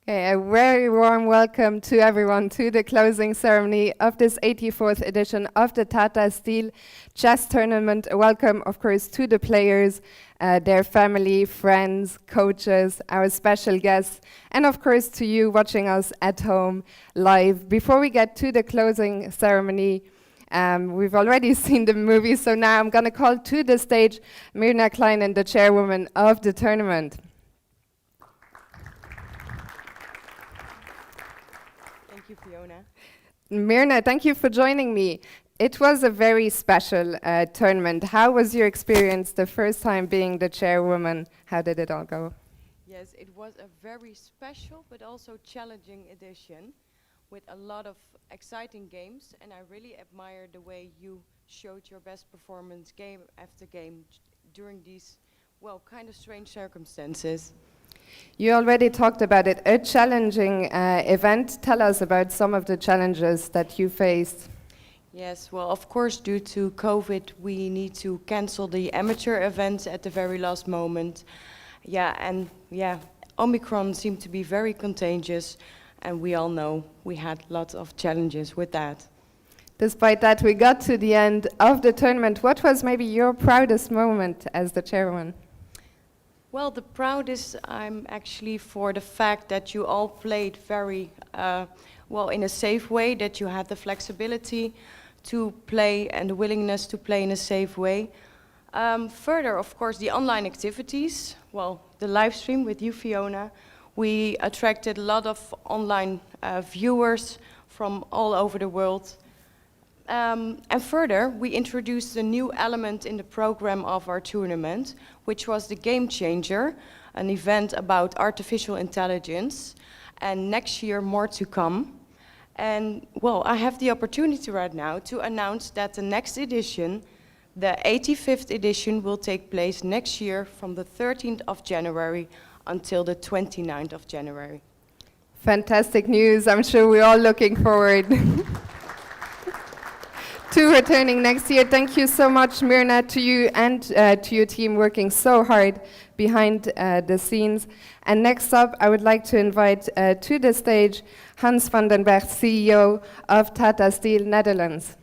Okay, a very warm welcome to everyone to the closing ceremony of this 84th edition of the Tata Steel Chess Tournament. A welcome, of course, to the players, their family, friends, coaches, our special guests, and of course to you watching us at home live. Before we get to the closing ceremony, we've already seen the movie, so now I'm going to call to the stage Mirna Kleinen, the chairwoman of the tournament. Thank you, Fiona. Mirna, thank you for joining me. It was a very special tournament. How was your experience the first time being the chairwoman? How did it all go? Yes, it was a very special but also challenging edition with a lot of exciting games, and I really admire the way you showed your best performance game after game during these, well, kind of strange circumstances. You already talked about it, a challenging event. Tell us about some of the challenges that you faced. Yes, well, of course, due to COVID, we need to cancel the amateur events at the very last moment. Omicron seemed to be very contagious, and we all know we had lots of challenges with that. Despite that, we got to the end of the tournament. What was maybe your proudest moment as the chairwoman? Well, the proudest I'm actually for the fact that you all played very well in a safe way, that you had the flexibility to play and the willingness to play in a safe way. Further, of course, the online activities, well, the live stream with you, Fiona, we attracted a lot of online viewers from all over the world. And further, we introduced a new element in the program of our tournament, which was the Game Changer, an event about artificial intelligence, and next year more to come. And well, I have the opportunity right now to announce that the next edition, the 85th edition, will take place next year from the 13th of January until the 29th of January. Fantastic news. I'm sure we're all looking forward to returning next year. Thank you so much, Mirna, to you and to your team working so hard behind the scenes. And next up, I would like to invite to the stage Hans van den Berg, CEO of Tata Steel Netherlands.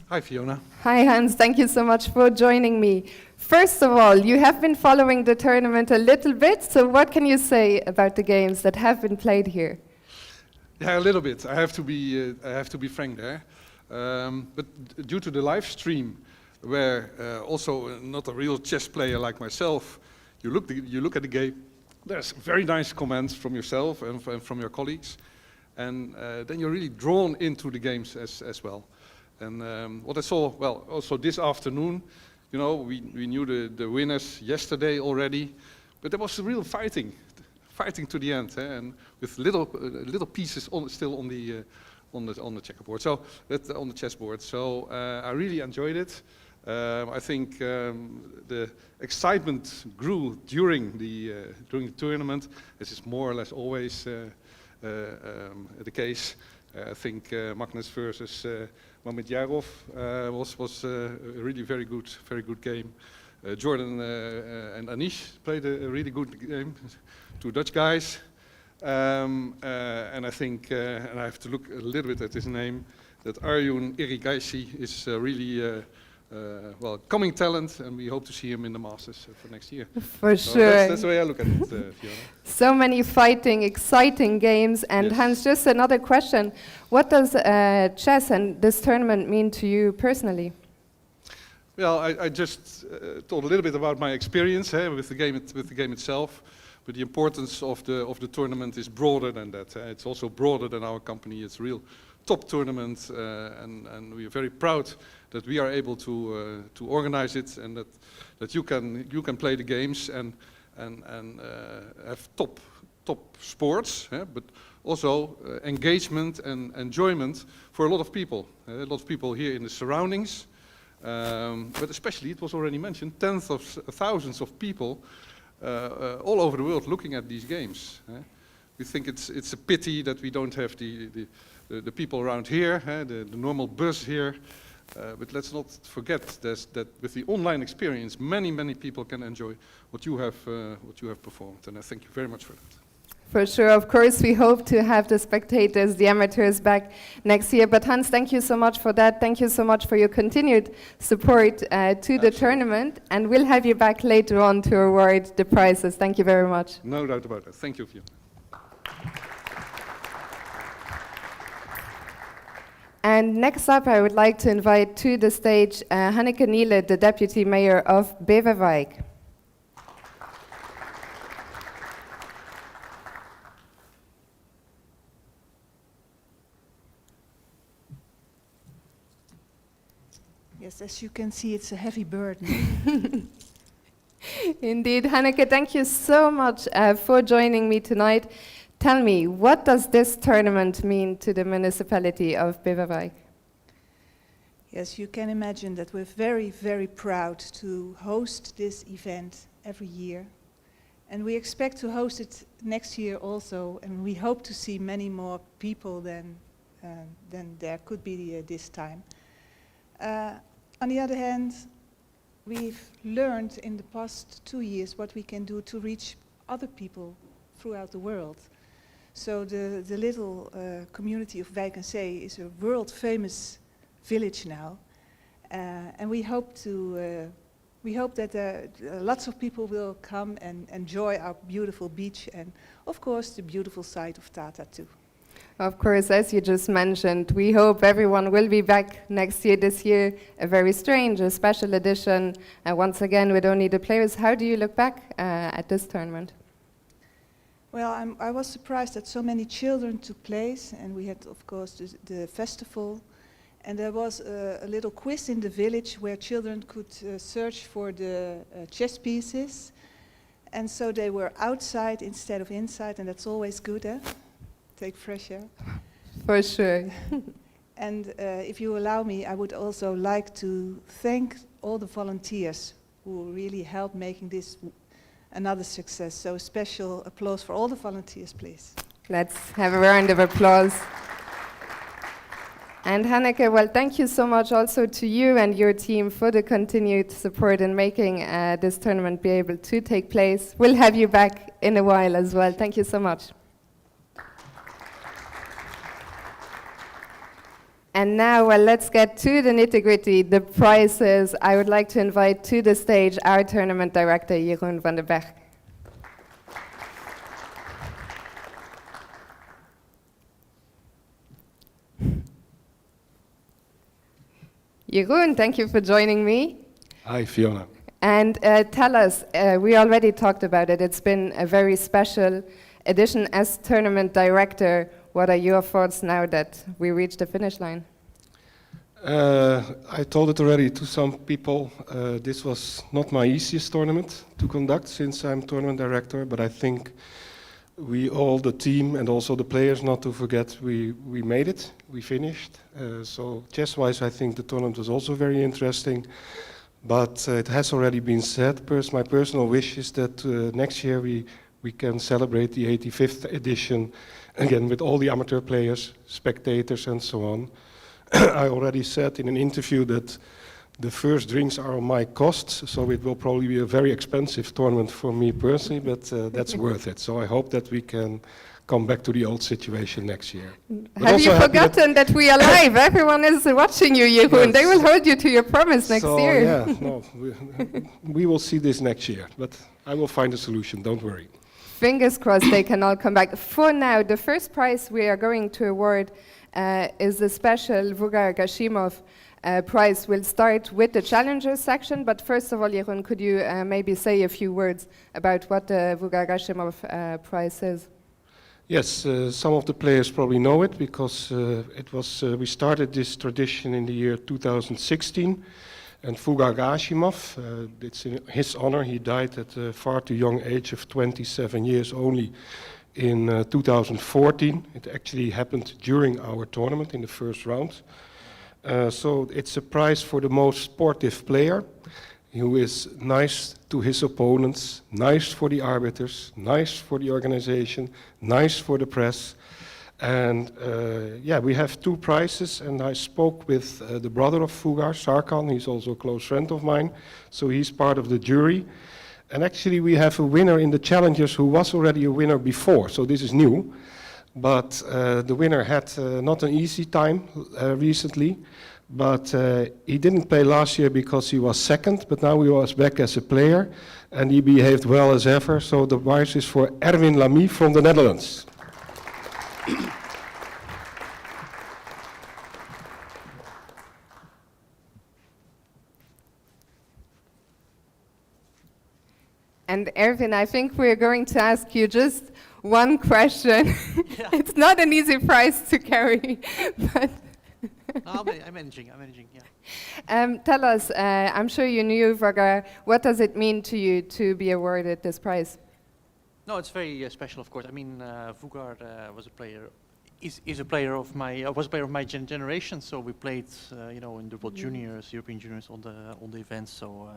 Hi, Fiona. Hi, Hans. Thank you so much for joining me. First of all, you have been following the tournament a little bit, so what can you say about the games that have been played here? Yeah, a little bit. I have to be frank there. But due to the live stream, where also not a real chess player like myself, you look at the game. There's very nice comments from yourself and from your colleagues, and then you're really drawn into the games as well. And what I saw, well, also this afternoon, you know, we knew the winners yesterday already, but there was real fighting to the end, and with little pieces still on the checkerboard. So on the chessboard. So I really enjoyed it. I think the excitement grew during the tournament. This is more or less always the case. I think Magnus versus Mamedyarov was a really very good game. Jordan and Anish played a really good game. Two Dutch guys, and I think, and I have to look a little bit at his name, that Arjun Erigaisi is really well, coming talent, and we hope to see him in the Masters for next year. For so sure. That's the way I look at it, Fiona. So many fighting, exciting games. And Yes. Hans, just another question. What does chess and this tournament mean to you personally? Well, I just told a little bit about my experience with the game itself, but the importance of the tournament is broader than that. It's also broader than our company. It's a real top tournament, and we are very proud that we are able to organize it, and that you can play the games and have top sports, but also engagement and enjoyment for a lot of people. A lot of people here in the surroundings. But especially, it was already mentioned, tens of thousands of people all over the world looking at these games. We think it's a pity that we don't have the people around here, the normal bus here, But let's not forget that with the online experience, many people can enjoy what you have performed, and I thank you very much for that. For sure, of course, we hope to have the spectators, the amateurs back next year. But Hans, thank you so much for that. Thank you so much for your continued support to the tournament. And we'll have you back later on to award the prizes. Thank you very much. No doubt about it. Thank you, Fiona. And next up, I would like to invite to the stage Hanneke Niele, the Deputy Mayor of Beverwijk. Yes, as you can see, it's a heavy burden. Indeed, Hanneke, thank you so much for joining me tonight. Tell me, what does this tournament mean to the municipality of Beverwijk? Yes, you can imagine that we're very proud to host this event every year. And we expect to host it next year also, and we hope to see many more people than there could be this time. On the other hand, we've learned in the past 2 years what we can do to reach other people throughout the world. So the little community of Wijk aan Zee is a world-famous village now, and we hope that lots of people will come and enjoy our beautiful beach and, of course, the beautiful side of Tata too. Of course, as you just mentioned, we hope everyone will be back next year. This year, a very strange, a special edition, once again with only the players. How do you look back at this tournament? Well, I was surprised that so many children took place, and we had, of course, the festival. And there was a little quiz in the village where children could search for the chess pieces. And so they were outside instead of inside, and that's always good, eh? Take fresh air. For sure. And if you allow me, I would also like to thank all the volunteers who really helped making this another success. So special applause for all the volunteers, please. Let's have a round of applause. And Hanneke, well, thank you so much also to you and your team for the continued support in making this tournament be able to take place. We'll have you back in a while as well. Thank you so much. And now, well, let's get to the nitty-gritty, the prizes. I would like to invite to the stage our tournament director, Jeroen van den Berg. Jeroen, thank you for joining me. Hi, Fiona. And tell us, we already talked about it, it's been a very special edition as tournament director. What are your thoughts now that we reached the finish line? I told it already to some people, this was not my easiest tournament to conduct since I'm tournament director, but I think we all, the team and also the players, not to forget, we made it, we finished. So chess-wise, I think the tournament was also very interesting, but it has already been said, my personal wish is that next year we can celebrate the 85th edition again with all the amateur players, spectators and so on. I already said in an interview that the first drinks are on my cost, so it will probably be a very expensive tournament for me personally, but that's worth it. So I hope that we can come back to the old situation next year. Have you forgotten that we are live? Everyone is watching you, Jeroen. Yes. They will hold you to your promise next year. Yeah, no, we will see this next year, but I will find a solution, don't worry. Fingers crossed they can all come back. For now, the first prize we are going to award is the special Vugar Gashimov prize. We'll start with the challenger section, but first of all, Jeroen, could you maybe say a few words about what the Vugar Gashimov prize is? Yes, some of the players probably know it because we started this tradition in the year 2016. And Vugar Gashimov, it's in his honor, he died at a far too young age of 27 years only in 2014. It actually happened during our tournament in the first round. So it's a prize for the most sportive player who is nice to his opponents, nice for the arbiters, nice for the organization, nice for the press. And yeah, we have two prizes, and I spoke with the brother of Fugar, Sarkan. He's also a close friend of mine, so he's part of the jury. And actually we have a winner in the Challengers who was already a winner before, so this is new. But the winner had not an easy time recently, but he didn't play last year because he was second, but now he was back as a player, and he behaved well as ever, so the prize is for Erwin Lamy from the Netherlands. And Erwin, I think we're going to ask you just one question. Yeah. It's not an easy prize to carry, but I'm managing, yeah. tell us, I'm sure you knew, Vagar, what does it mean to you to be awarded this prize? No, it's very special, of course. I mean, Vugar was a player, is a player of my, was a player of my generation. So we played, you know, in the World Juniors, European Juniors, on the events. So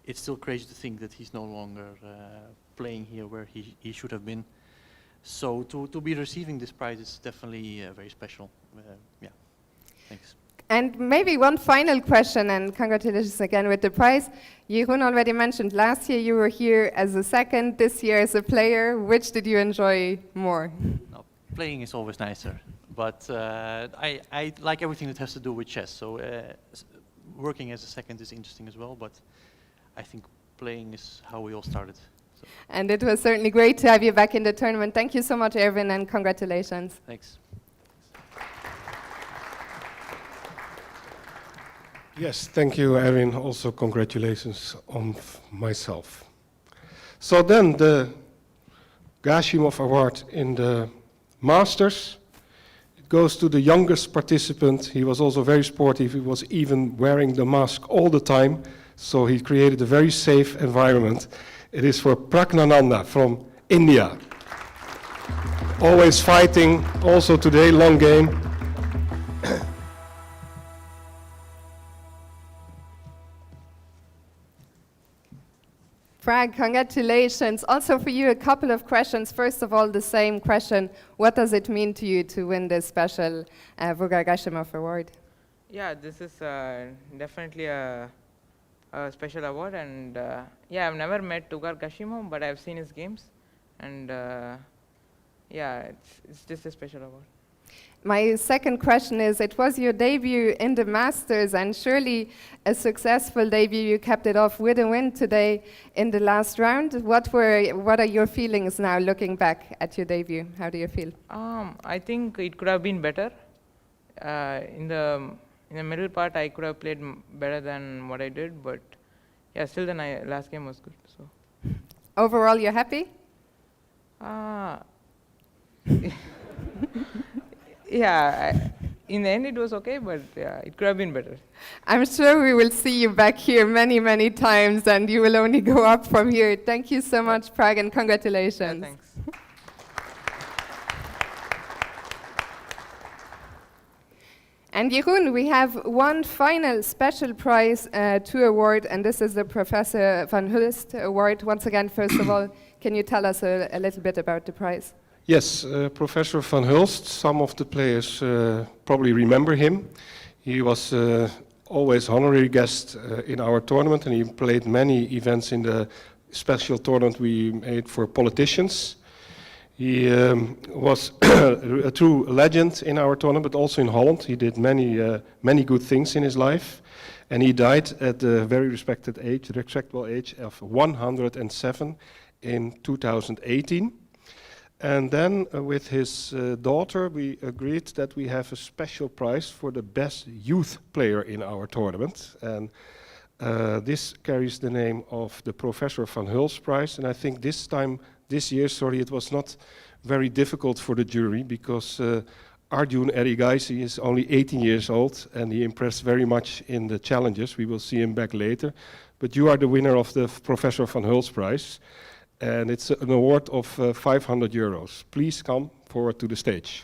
it's still crazy to think that he's no longer playing here where he should have been. So to be receiving this prize is definitely very special. Yeah, thanks. And maybe one final question, and congratulations again with the prize. Jeroen already mentioned last year you were here as a second, this year as a player. Which did you enjoy more? No, playing is always nicer, but I like everything that has to do with chess. So working as a second is interesting as well, but I think playing is how we all started. So. And it was certainly great to have you back in the tournament. Thank you so much, Erwin, and congratulations. Thanks. Yes, thank you, Erwin. Also, congratulations on myself. So then the Gashimov Award in the Masters. It goes to the youngest participant. He was also very sportive. He was even wearing the mask all the time. So he created a very safe environment. It is for Pragnananda from India. Always fighting, also today, long game. Prag, congratulations. Also for you, a couple of questions. First of all, the same question. What does it mean to you to win this special Vugar Gashimov Award? Yeah, this is definitely a special award, and yeah, I've never met Tugar Gashimov, but I've seen his games, and yeah, it's just a special award. My second question is, it was your debut in the Masters, and surely a successful debut. You capped it off with a win today in the last round. What are your feelings now looking back at your debut? How do you feel? I think it could have been better. In the middle part, I could have played better than what I did, but yeah, still the last game was good. So overall, you're happy? Yeah, in the end it was okay, but yeah, it could have been better. I'm sure we will see you back here many, many times, and you will only go up from here. Thank you so much, Prag, and congratulations. Yeah, thanks. And Jeroen, we have one final special prize to award, and this is the Professor Van Hulst Award. Once again, first of all, can you tell us a little bit about the prize? Yes, Professor Van Hulst, some of the players probably remember him. He was always honorary guest in our tournament, and he played many events in the special tournament we made for politicians. He was a true legend in our tournament, but also in Holland. He did many good things in his life, and he died at a very respectable age of 107 in 2018. And then with his daughter, we agreed that we have a special prize for the best youth player in our tournament. And this carries the name of the Professor Van Hulst Prize. And I think this year, it was not very difficult for the jury because Arjun Erigaisi is only 18 years old and he impressed very much in the challenges. We will see him back later. But you are the winner of the Professor Van Hulst Prize. And it's an award of 500 euros. Please come forward to the stage.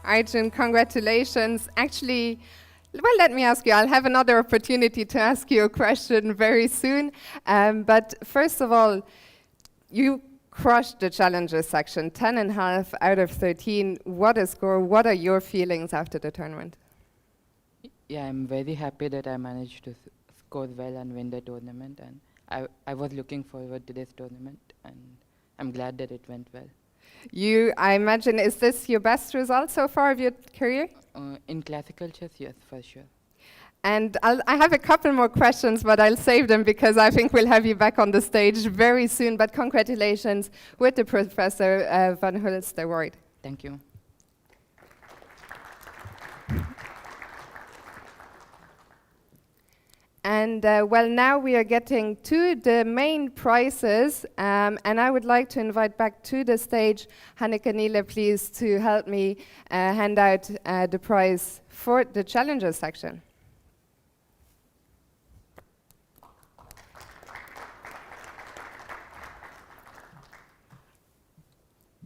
Arjun, congratulations. Actually, Well, let me ask you. I'll have another opportunity to ask you a question very soon. But first of all, you crushed the challenger section, 10.5 out of 13. What a score. What are your feelings after the tournament? Yeah, I'm very happy that I managed to score well and win the tournament. And I was looking forward to this tournament, and I'm glad that it went well. I imagine, is this your best result so far of your career? In classical chess, yes, for sure. And I have a couple more questions, but I'll save them because I think we'll have you back on the stage very soon. But congratulations with the Professor Van Hulst Award. Thank you. And well, now we are getting to the main prizes, and I would like to invite back to the stage Hanneke Niele, please, to help me hand out the prize for the challenger section.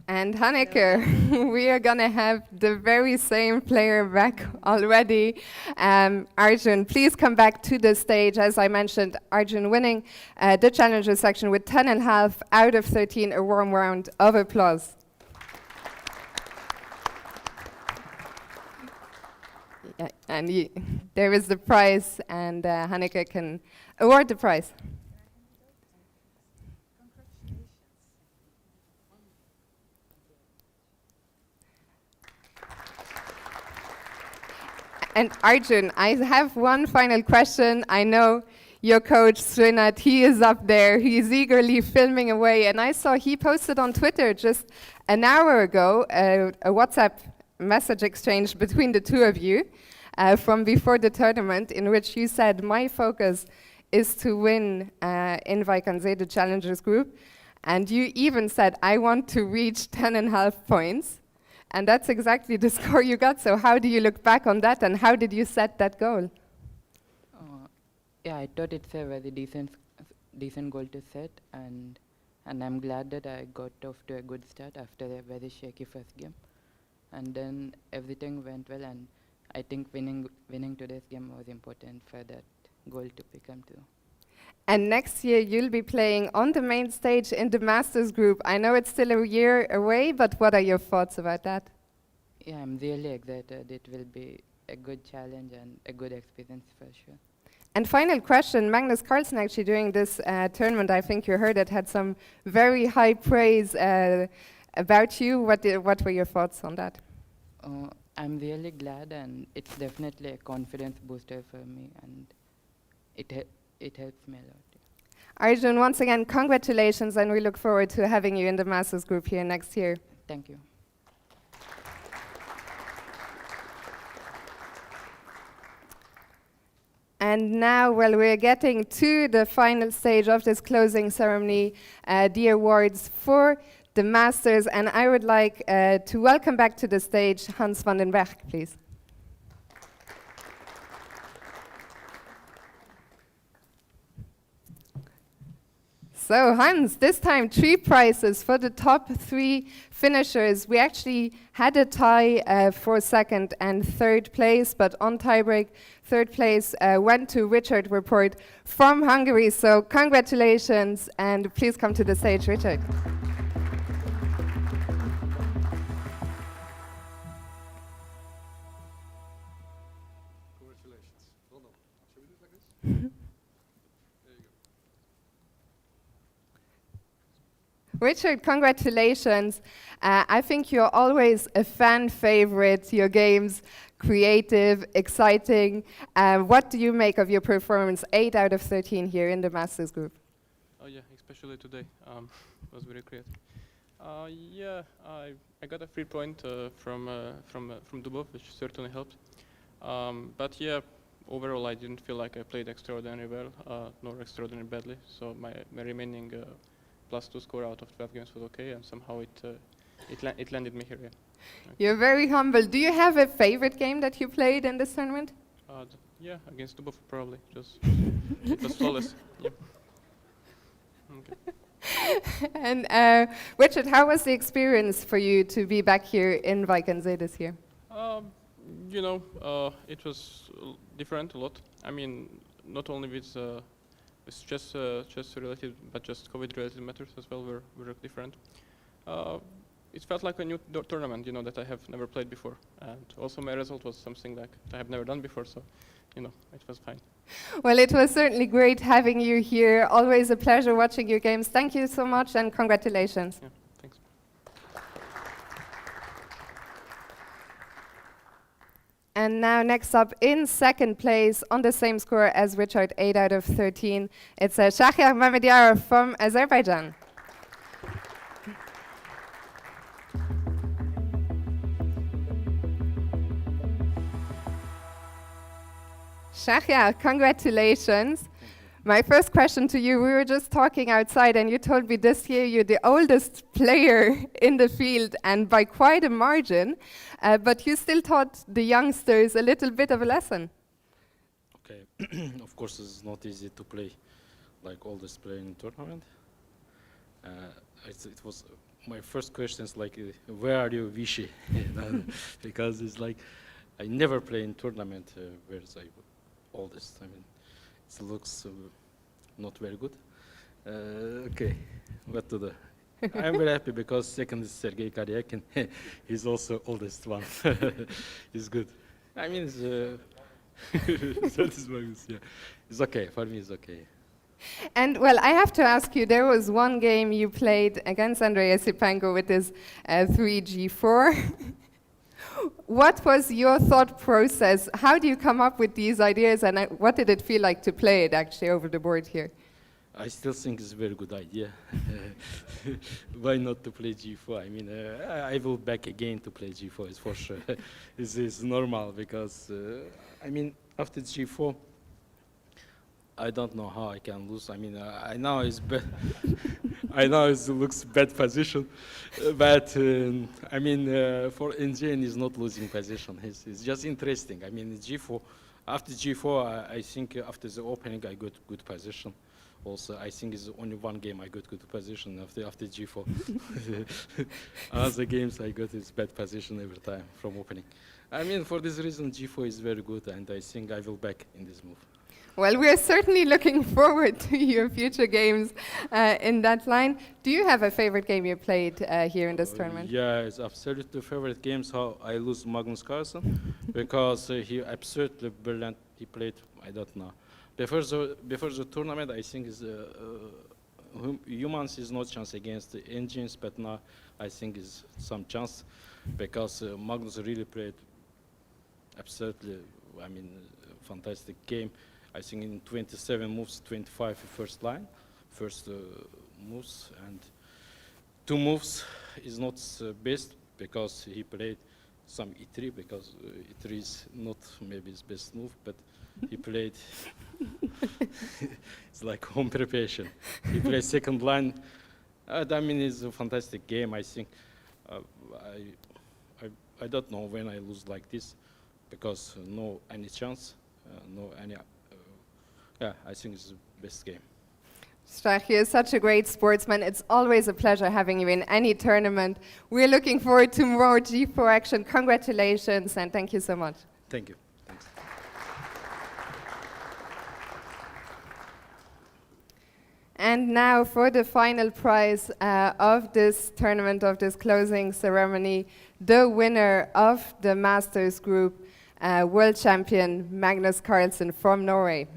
And Hanneke, we are going to have the very same player back already. Arjun, please come back to the stage. As I mentioned, Arjun winning the challenger section with 10.5 out of 13, a warm round of applause. Yeah, and there is the prize, and Hanneke can award the prize. And Arjun, I have one final question. I know your coach, Srinat, he is up there. He's eagerly filming away. And I saw he posted on Twitter just an hour ago a WhatsApp message exchange between the two of you from before the tournament, in which you said, my focus is to win in Vaikanze, the Challengers Group. And you even said, I want to reach 10.5 points. And that's exactly the score you got. So how do you look back on that, and how did you set that goal? Yeah, I thought it's a very decent goal to set, and I'm glad that I got off to a good start after a very shaky first game. And then everything went well, and I think winning today's game was important for that goal to become true. And next year you'll be playing on the main stage in the Masters Group. I know it's still a year away, but what are your thoughts about that? Yeah, I'm really excited. It will be a good challenge and a good experience for sure. And final question, Magnus Carlsen actually during this tournament, I think you heard it, had some very high praise about you. What were your thoughts on that? I'm really glad, and it's definitely a confidence booster for me, and it helps me a lot. Arjun, once again, congratulations, and we look forward to having you in the Masters Group here next year. Thank you. And now, well, we're getting to the final stage of this closing ceremony, the awards for the Masters, and I would like to welcome back to the stage Hans van den Berg, please. So Hans, this time 3 prizes for the top 3 finishers. We actually had a tie for second and third place, but on tiebreak, third place went to Richard Report from Hungary. So congratulations, and please come to the stage, Richard. Congratulations. Well done. Shall we do it like this? There you go. Richard, congratulations. I think you're always a fan favorite, your games, creative, exciting. What do you make of your performance? 8 out of 13 here in the Masters Group. Oh yeah, especially today. It was very creative. Yeah, I got a free point from Dubov, which certainly helped. But yeah, overall I didn't feel like I played extraordinarily well, nor extraordinarily badly. So my remaining +2 score out of 12 games was okay, and somehow it landed me here. Yeah. You're very humble. Do you have a favorite game that you played in this tournament? Yeah, against Dubov probably. Just it was flawless. Yeah. Okay. And Richard, how was the experience for you to be back here in Vaikanze this year? It was different a lot. I mean, not only with chess related, but just COVID related matters as well were different. It felt like a new tournament, that I have never played before, and also my result was something like I have never done before. So, it was fine. Well, it was certainly great having you here. Always a pleasure watching your games. Thank you so much and congratulations. Yeah, thanks. And now next up in second place on the same score as Richard, 8 out of 13, it's Shahriar Mamediarov from Azerbaijan. Shahriar, congratulations. My first question to you, we were just talking outside and you told me this year you're the oldest player in the field and by quite a margin, but you still taught the youngsters a little bit of a lesson. Okay, of course it's not easy to play like oldest player in tournament. It was my first question is like, where are you, Vichy? Because it's like, I never play in tournament where it's like oldest. I mean, it looks not very good. Okay, what to do? I'm very happy because second is Sergei Karyakin. He's also oldest one. He's good. I mean, it's, yeah. It's okay, for me it's okay. And well, I have to ask you, there was one game you played against Andrei Yasipenko with his 3G4. What was your thought process? How do you come up with these ideas and what did it feel like to play it actually over the board here? I still think it's a very good idea. Why not to play G4? I mean, I will back again to play G4, it's for sure. It's normal because, I mean, after G4, I don't know how I can lose. I mean, I know it's bad. I know it looks bad position, but I mean, for engine is not losing position. It's just interesting. I mean, G4. After G4, I think after the opening I got good position. Also, I think it's only one game I got good position after G4. Other games I got is bad position every time from opening. I mean, for this reason, G4 is very good, and I think I will back in this move. Well, we're certainly looking forward to your future games in that line. Do you have a favorite game you played here in this tournament? Yeah, it's absolutely favorite games how I lose Magnus Carlsen because he absolutely brilliant. He played, I don't know. Before the tournament, I think is humans is no chance against the engines, but now I think is some chance because Magnus really played absolutely, I mean, fantastic game. I think in 27 moves, 25 first line, first moves, and 2 moves is not best because he played some E3 because E3 is not maybe his best move, but he played. It's like home preparation. He played second line. I mean, it's a fantastic game. I think I don't know when I lose like this because no any chance, no any. Yeah, I think it's the best game. Strachi is such a great sportsman. It's always a pleasure having you in any tournament. We're looking forward to more G4 action. Congratulations and thank you so much. Thank you. Thanks. And now for the final prize of this tournament, of this closing ceremony, the winner of the Masters Group, world champion Magnus Carlsen from Norway.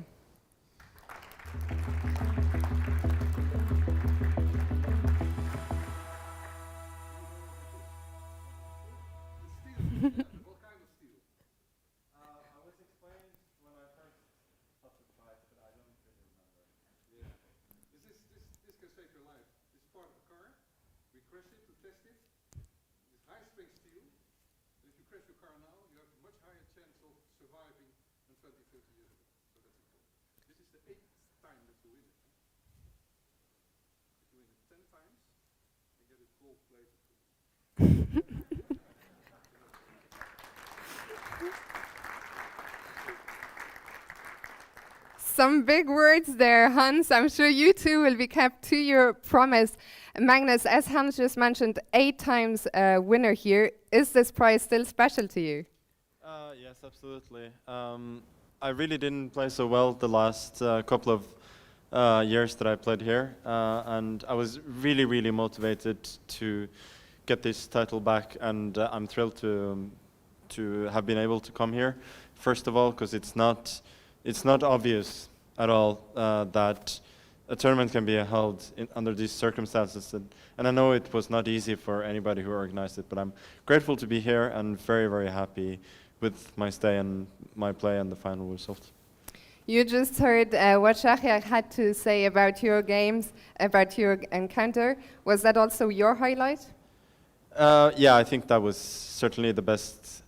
What kind of steel? I was explained when I first thought to try it, but I don't really remember. Yeah. This can save your life. This is part of a car. We crash it to test it. It's high strength steel. If you crash your car now, you have a much higher chance of surviving than 20, 30 years ago. So that's important. This is the 8th time that you win it. If you win it 10 times, you get it gold plated. Some big words there, Hans. I'm sure you too will be kept to your promise. Magnus, as Hans just mentioned, 8 times winner here. Is this prize still special to you? Yeah, Yes, absolutely. I really didn't play so well the last couple of years that I played here, and I was really, really motivated to get this title back, and I'm thrilled to have been able to come here. First of all, because it's not obvious at all that a tournament can be held under these circumstances, and I know it was not easy for anybody who organized it, but I'm grateful to be here and very, very happy with my stay and my play and the final result. You just heard what Shahriar had to say about your games, about your encounter. Was that also your highlight? Yeah, I think that was certainly the best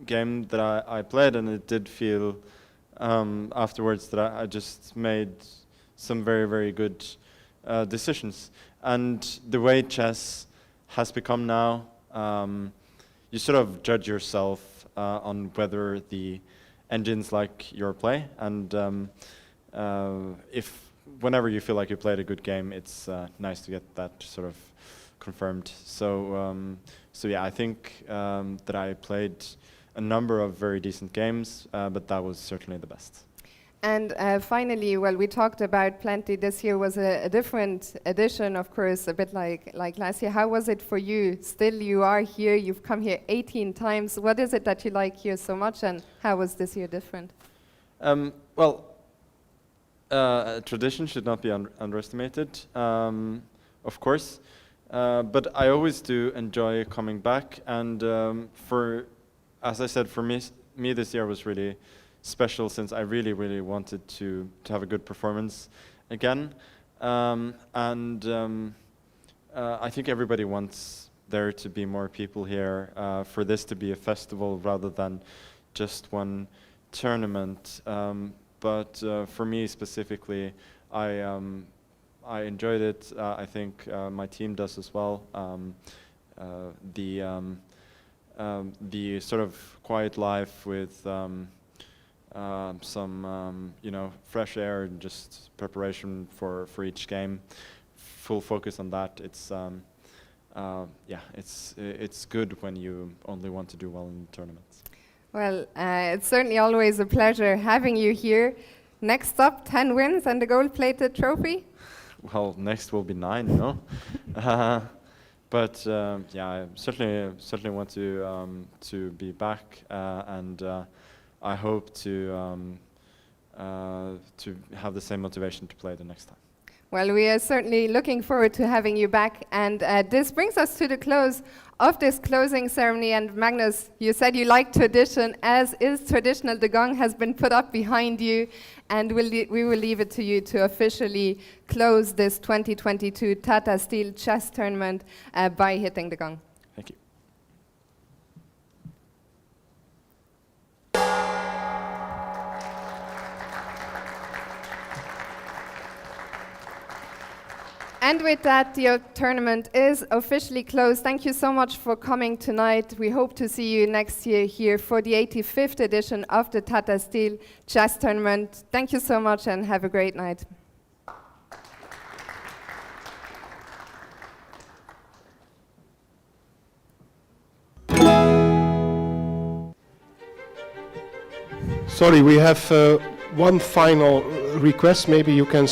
game that I played, and it did feel afterwards that I just made some very, very good decisions. And the way chess has become now, you sort of judge yourself on whether the engines like your play, and if whenever you feel like you played a good game, it's nice to get that sort of confirmed. So yeah, I think that I played a number of very decent games, but that was certainly the best. And finally, well, we talked about plenty. This year was a different edition, of course, a bit like last year. How was it for you? Still, you are here. You've come here 18 times. What is it that you like here so much, and how was this year different? Well, tradition should not be underestimated, of course. But I always do enjoy coming back, and as I said, for me this year was really special, since I really, really wanted to have a good performance again. I think everybody wants there to be more people here, for this to be a festival rather than just one tournament. But for me specifically, I enjoyed it. I think my team does as well. The sort of quiet life with some fresh air and just preparation for each game, full focus on that. It's good when you only want to do well in tournaments. Well, it's certainly always a pleasure having you here. Next up, 10 wins and a gold-plated trophy. Well, next will be 9, no? But yeah, I certainly want to be back, and I hope to have the same motivation to play the next time. Well, we are certainly looking forward to having you back, and this brings us to the close of this closing ceremony. And Magnus, you said you like tradition. As is traditional, the gong has been put up behind you, and we will leave it to you to officially close this 2022 Tata Steel Chess Tournament by hitting the gong. Thank you. And with that, the tournament is officially closed. Thank you so much for coming tonight. We hope to see you next year here for the 85th edition of the Tata Steel Chess Tournament. Thank you so much and have a great night. Sorry, we have one final request. Maybe you can...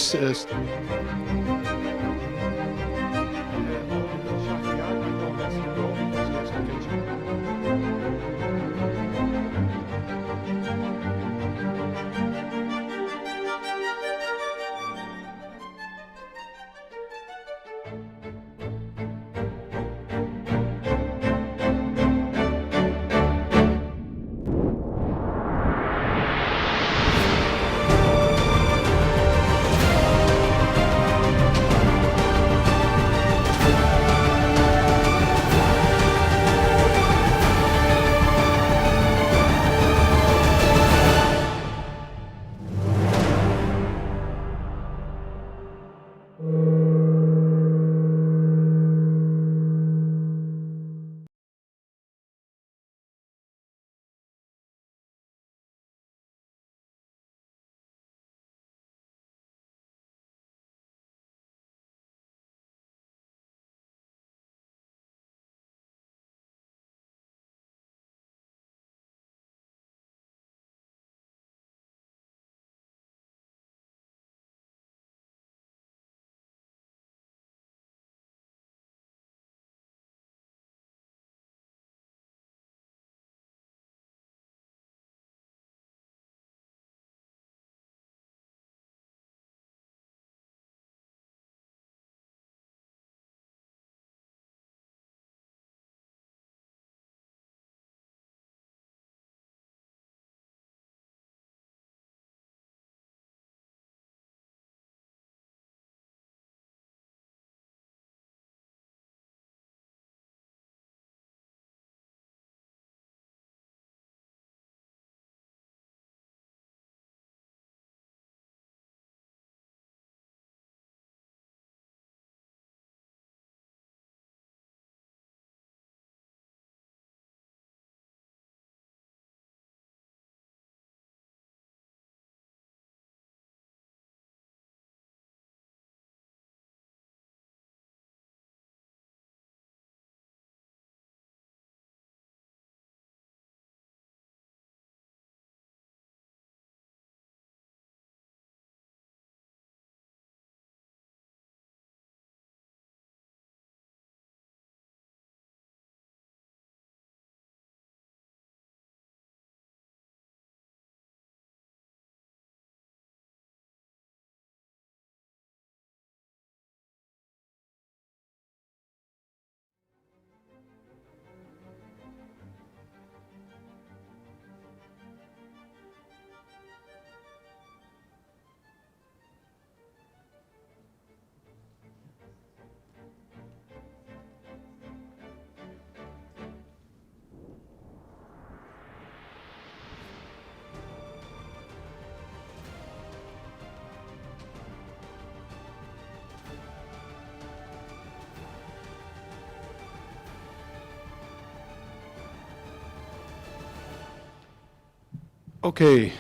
Okay,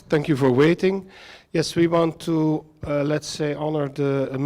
thank you for waiting. Yes, we want to, let's say, honor the